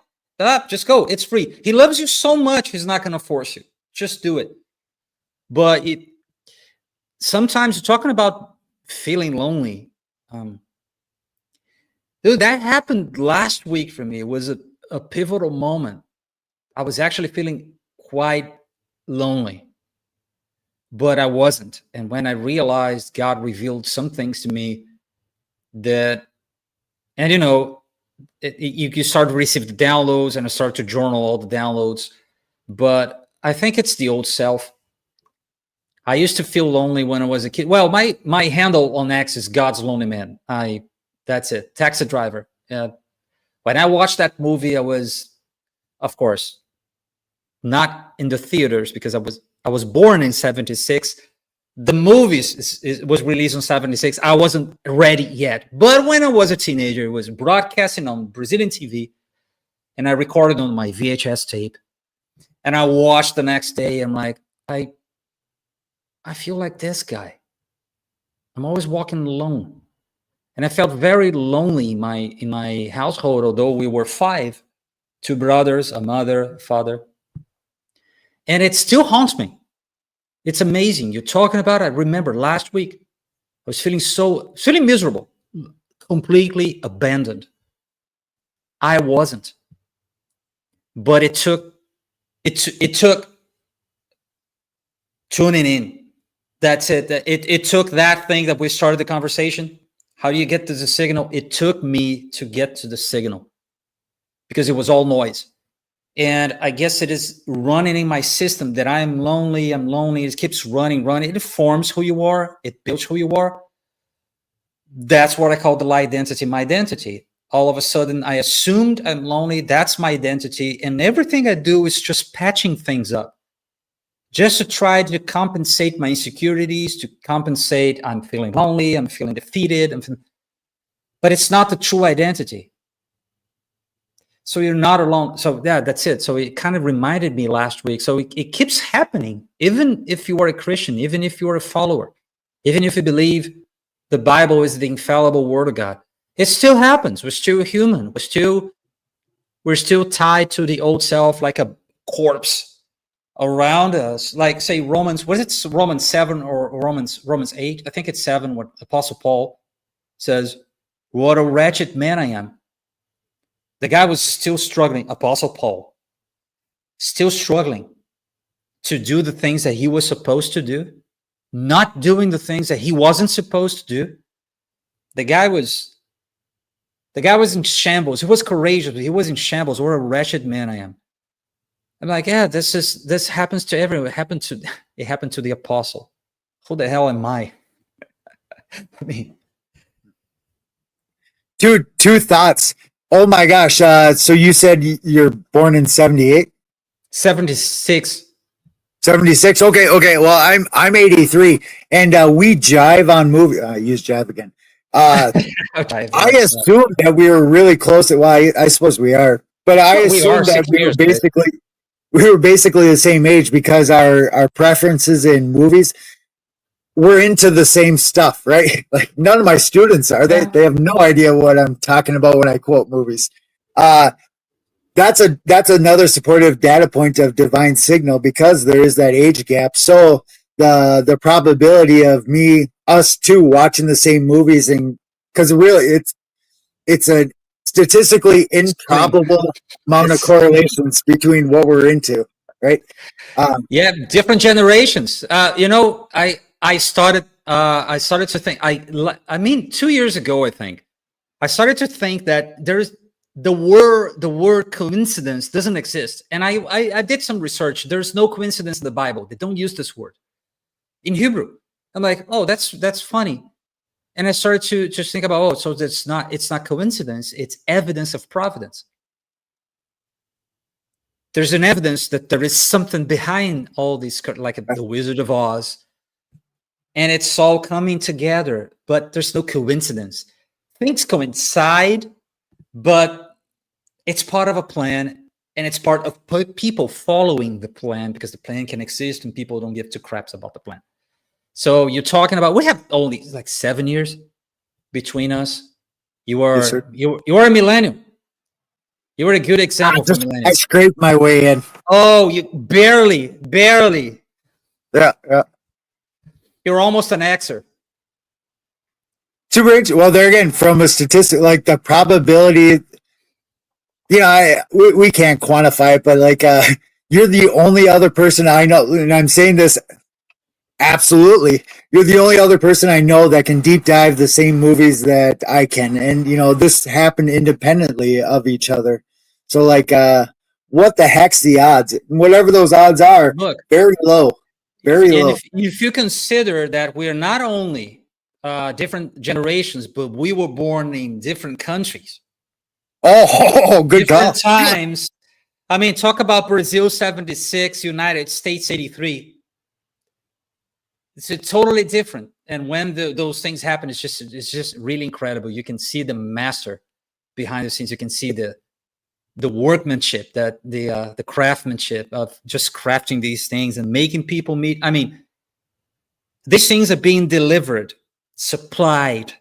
Just go. It's free. He loves you so much. He's not going to force you. Just do it. But sometimes you're talking about feeling lonely. Um, Dude, that happened last week for me. It was a pivotal moment. I was actually feeling quite lonely, but I wasn't. And when I realized, God revealed some things to me that, and you start to receive the downloads, and I start to journal all the downloads. But I think it's the old self. I used to feel lonely when I was a kid. Well, my handle on X is God's Lonely Man. That's it. Taxi driver. When I watched that movie, I was, of course, not in the theaters because I was born in '76. The movies was released in '76. I wasn't ready yet, but when I was a teenager, it was broadcasting on Brazilian TV, and I recorded on my VHS tape, and I watched the next day. I'm like, I feel like this guy. I'm always walking alone, and I felt very lonely in my household. Although we were five, two brothers, a mother, a father, and it still haunts me. It's amazing. You're talking about it. I remember last week, I was feeling miserable, completely abandoned. I wasn't, but it took tuning in. That's it. It took that thing that we started the conversation. How do you get to the signal? It took me to get to the signal because it was all noise. And I guess it is running in my system that I'm lonely. I'm lonely. It keeps running. It forms who you are. It builds who you are. That's what I call the lie identity, my identity. All of a sudden, I assumed I'm lonely. That's my identity. And everything I do is just patching things up, just to try to compensate my insecurities, to compensate I'm feeling lonely, I'm feeling defeated. But it's not the true identity. So you're not alone. So yeah, that's it. So it kind of reminded me last week. So it keeps happening, even if you are a Christian, even if you are a follower, even if you believe the Bible is the infallible word of God. It still happens. We're still human. We're still tied to the old self like a corpse around us. Like say Romans, what is it, Romans 7 or Romans 8? I think it's 7, what Apostle Paul says, what a wretched man I am. The guy was still struggling, Apostle Paul, still struggling to do the things that he was supposed to do, not doing the things that he wasn't supposed to do. The guy was in shambles. He was courageous, but he was in shambles. What a wretched man I am. I'm like, yeah, this happens to everyone. It happened to the apostle. Who the hell am I? I mean, Two thoughts. Oh my gosh. So you said you're born in 78? 76. 76. Okay. Well, I'm 83, and we jive on movie. Use jive again. I assumed that we were really close. Well, I suppose we are, but I Well, we are assumed that 6 years, right? we were basically the same age because our preferences in movies, we're into the same stuff, right? Like none of my students are. Yeah. They have no idea what I'm talking about when I quote movies. Uh, that's another supportive data point of divine signal because there is that age gap. So the probability of us two watching the same movies, and because really it's a statistically improbable amount of correlations between what we're into, right? Yeah, different generations. I started to think. I mean, 2 years ago, I think I started to think that there's the word coincidence doesn't exist, and I did some research. There's no coincidence in the Bible. They don't use this word in Hebrew. I'm like, oh, that's funny, and I started to just think about, oh, so it's not coincidence. It's evidence of providence. There's an evidence that there is something behind all these, like the Wizard of Oz. and it's all coming together, but there's no coincidence. Things coincide, but it's part of a plan, and it's part of people following the plan, because the plan can exist and people don't give two craps about the plan. So you're talking about, we have only like 7 years between us. You are Yes, sir. you are a millennial. You were a good example for I millennials. scraped my way in. Oh, you barely. Yeah, yeah. You're almost an Xer. Super interesting. Well, there again, from a statistic, like the probability, we can't quantify it, but like, you're the only other person I know, and I'm saying this absolutely. You're the only other person I know that can deep dive the same movies that I can, and this happened independently of each other. So, like, what the heck's the odds? Whatever those odds are, Look, very low, very and low. if you consider that we're not only different generations, but we were born in different countries, Oh, good call. different times. I mean, talk about Brazil 76, United States 83. It's totally different. And when those things happen, it's just really incredible. You can see the master behind the scenes. You can see the workmanship, that the craftsmanship of just crafting these things and making people meet. I mean, these things are being delivered, supplied,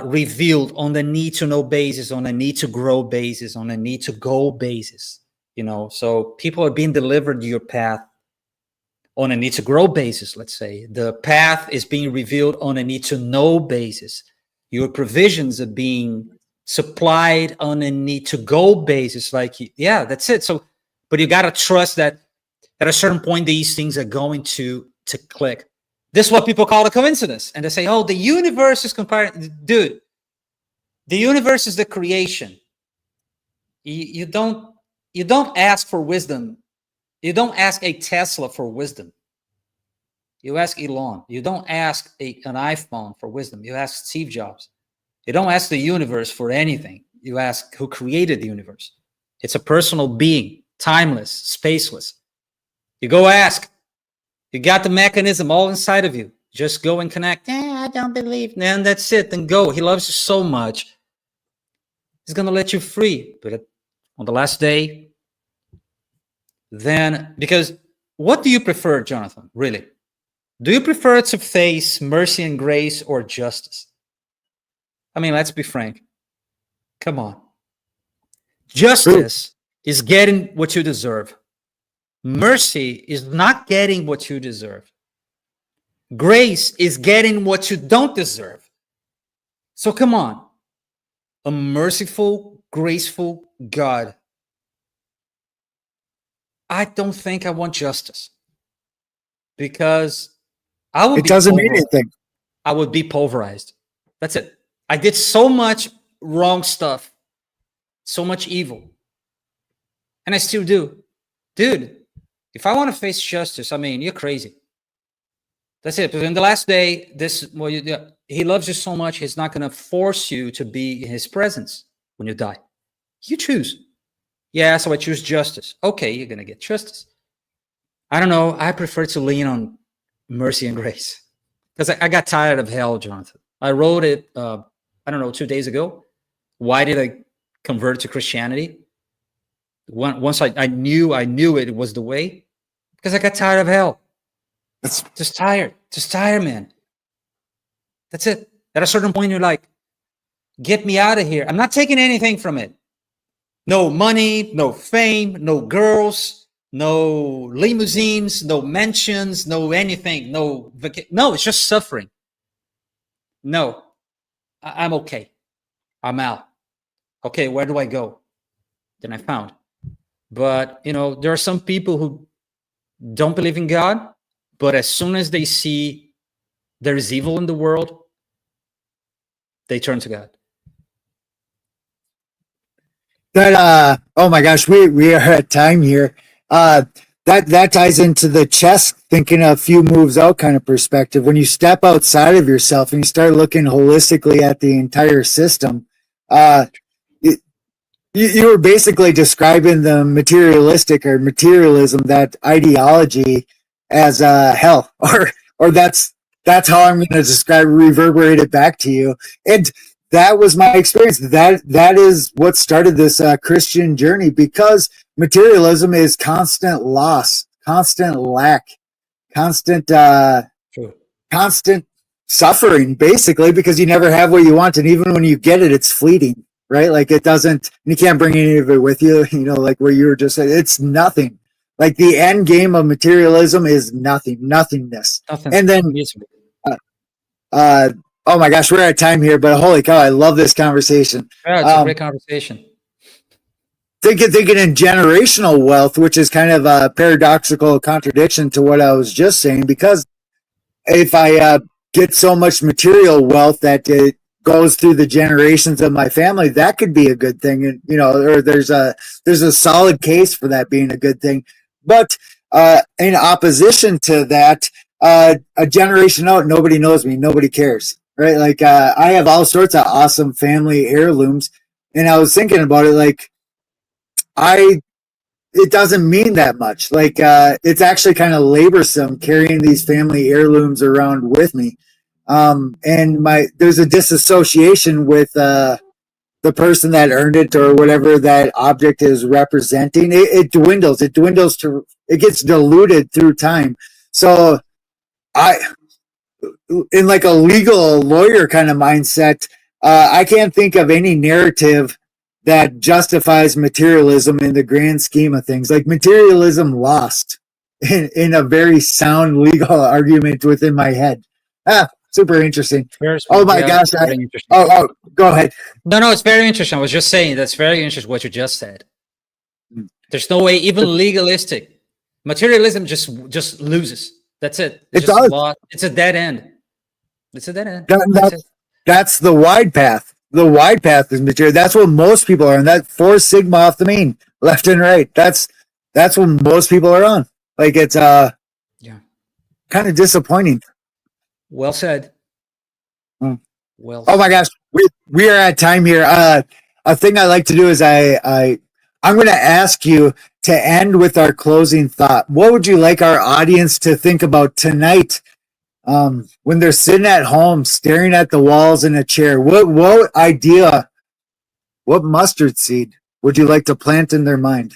revealed on the need to know basis, on a need to grow basis, on a need to go basis. So people are being delivered your path on a need to grow basis. Let's say the path is being revealed on a need to know basis. Your provisions are being supplied on a need to go basis. Like, yeah, that's it. So, but you got to trust that at a certain point, these things are going to click. This is what people call a coincidence. And they say, oh, the universe is comparing. Dude, the universe is the creation. You don't ask for wisdom. You don't ask a Tesla for wisdom. You ask Elon. You don't ask an iPhone for wisdom. You ask Steve Jobs. You don't ask the universe for anything. You ask who created the universe. It's a personal being, timeless, spaceless. You go ask. You got the mechanism all inside of you. Just go and connect. I don't believe. And that's it. Then go. He loves you so much. He's going to let you free. But on the last day, then, because what do you prefer, Jonathan, really? Do you prefer to face mercy and grace or justice? I mean, let's be frank. Come on. Justice is getting what you deserve. Mercy is not getting what you deserve. Grace is getting what you don't deserve. So come on. A merciful, graceful God. I don't think I want justice, because I would It doesn't mean anything. I would be pulverized. That's it. I did so much wrong stuff, so much evil, and I still do. Dude, if I want to face justice, I mean, you're crazy. That's it. But in the last day, he loves you so much, he's not going to force you to be in his presence when you die. You choose. Yeah, so I choose justice. Okay, you're going to get justice. I don't know. I prefer to lean on mercy and grace, because I got tired of hell, Jonathan. I wrote it, I don't know, 2 days ago. Why did I convert to Christianity? Once I knew it was the way, because I got tired of hell. Just tired, man. That's it. At a certain point, you're like, get me out of here. I'm not taking anything from it. No money, no fame, no girls, no limousines, no mansions, no anything, no it's just suffering. No, I'm okay. I'm out. Okay, where do I go? Then I found. But, there are some people who don't believe in God, but as soon as they see there is evil in the world, they turn to God. That oh my gosh, we are at time here. That ties into the chess thinking a few moves out kind of perspective. When you step outside of yourself and you start looking holistically at the entire system, you were basically describing the materialistic or materialism, that ideology, as hell, or that's That's how I'm going to describe, reverberate it back to you. And that was my experience. That is what started this Christian journey, because materialism is constant loss, constant lack, constant True. constant suffering, basically, because you never have what you want, and even when you get it, it's fleeting, right? Like it doesn't, you can't bring any of it with you. You know, like where you were just saying, it's nothing. Like the end game of materialism is nothing, nothingness. Nothing. And then, Miserable. uh, oh my gosh, we're out of time here, but holy cow, I love this conversation. Yeah, it's a great conversation. Thinking in generational wealth, which is kind of a paradoxical contradiction to what I was just saying, because if I get so much material wealth that it goes through the generations of my family, that could be a good thing, and you know, or there's a solid case for that being a good thing. But in opposition to that, a generation out, nobody knows me, nobody cares, right? Like I have all sorts of awesome family heirlooms, and I was thinking about it, like it doesn't mean that much. Like it's actually kind of laborsome carrying these family heirlooms around with me. And there's a disassociation with the person that earned it, or whatever that object is representing. It dwindles. It dwindles to, it gets diluted through time. So I, in like a legal lawyer kind of mindset, I can't think of any narrative that justifies materialism in the grand scheme of things. Like materialism lost in a very sound legal argument within my head. Super interesting. Oh my gosh. Go ahead. No, it's very interesting. I was just saying, that's very interesting what you just said. There's no way, even legalistic, materialism just loses. That's it. It's a dead end. It's a dead end. That's the wide path. The wide path is material. That's what most people are on. That 4 sigma off the mean, left and right. That's what most people are on. Like it's kind of disappointing. Well said. Well. Oh my gosh, we are at time here. A thing I like to do is I'm going to ask you to end with our closing thought. What would you like our audience to think about tonight? When they're sitting at home staring at the walls in a chair, what idea, what mustard seed would you like to plant in their mind?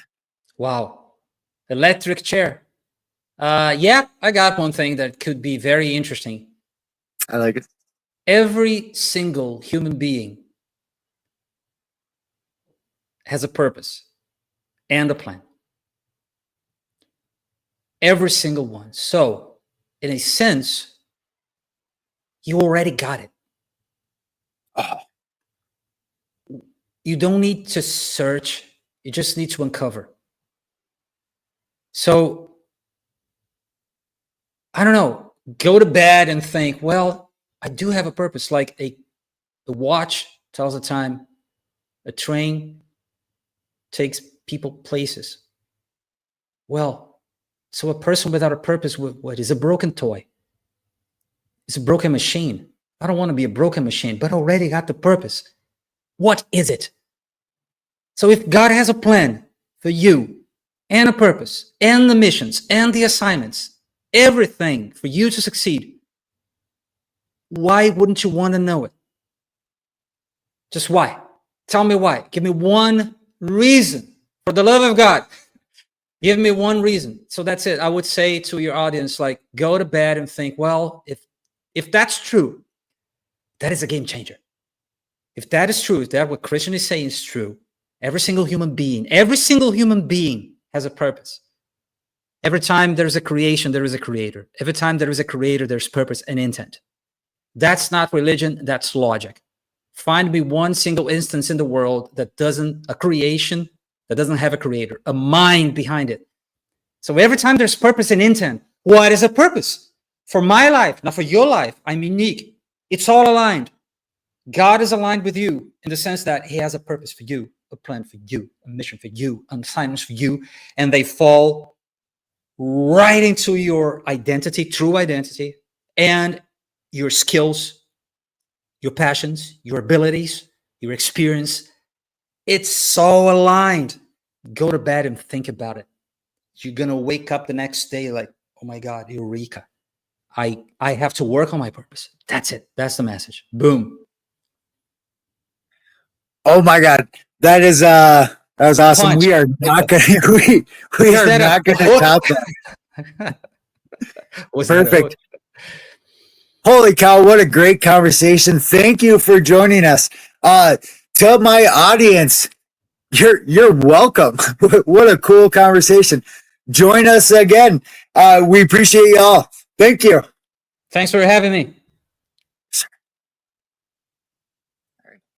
Wow. Electric chair. Yeah, I got one thing that could be very interesting. I like it. Every single human being has a purpose and a plan. Every single one. So, in a sense, you already got it. Oh. You don't need to search. You just need to uncover. So, I don't know, go to bed and think, well, I do have a purpose. Like a watch tells the time, a train takes people places. Well, so a person without a purpose, what is a broken toy? It's a broken machine. I don't want to be a broken machine, but already got the purpose. What is it? So if God has a plan for you and a purpose and the missions and the assignments, everything for you to succeed, why wouldn't you want to know it? Just why? Tell me why. Give me one reason. For the love of God, give me one reason. So that's it. I would say to your audience, like, go to bed and think, well, if that's true, that is a game changer. If that is true, if that what Christian is saying is true, every single human being has a purpose. Every time there's a creation, there is a creator. Every time there is a creator, there's purpose and intent. That's not religion, that's logic. Find me one single instance in the world that doesn't, a creation that doesn't have a creator, a mind behind it. So every time there's purpose and intent, what is a purpose? For my life, not for your life, I'm unique. It's all aligned. God is aligned with you in the sense that he has a purpose for you, a plan for you, a mission for you, assignments for you, and they fall right into your identity, true identity, and your skills, your passions, your abilities, your experience. It's so aligned. Go to bed and think about it. You're going to wake up the next day like, oh my God, eureka. I have to work on my purpose. That's it. That's the message. Boom. Oh my God. That was awesome. Punch. We are not gonna we Is are that not a gonna top that. Was that a Perfect. Holy cow, what a great conversation. Thank you for joining us. To my audience, you're welcome. What a cool conversation. Join us again. We appreciate y'all. Thank you. Thanks for having me.